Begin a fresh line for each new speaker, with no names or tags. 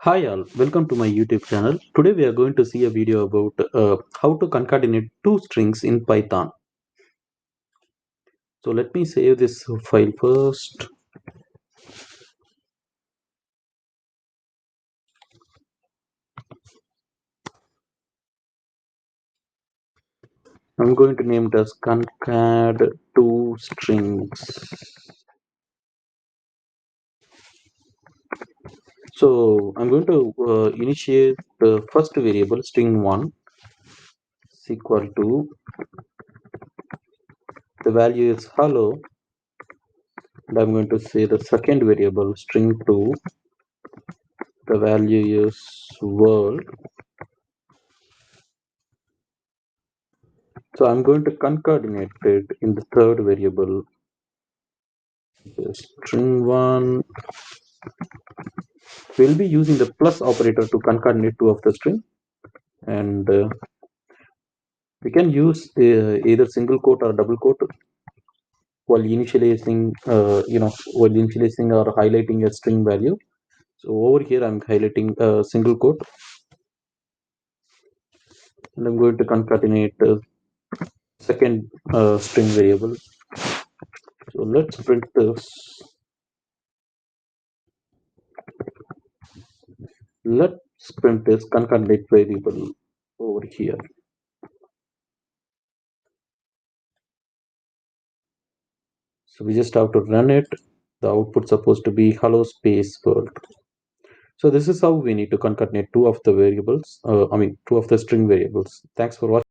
Hi all, welcome to my YouTube channel. Today we are going to see a video about how to concatenate two strings in Python. So let me save this file first. I'm going to name it as concat two strings. So I'm going to initiate the first variable string1 is equal to the value is hello, and I'm going to say the second variable string2, the value is world. So I'm going to concatenate it in the third variable. String1, we'll be using the plus operator to concatenate two of the string, and we can use either single quote or double quote while initializing, while initializing or highlighting a string value. So over here, I'm highlighting a single quote, and I'm going to concatenate the second string variable. So let's print this. Let's print this concatenate variable over here. So we just have to run it. The output supposed to be hello space world. So this is how we need to concatenate two of the variables, two of the string variables. Thanks for watching.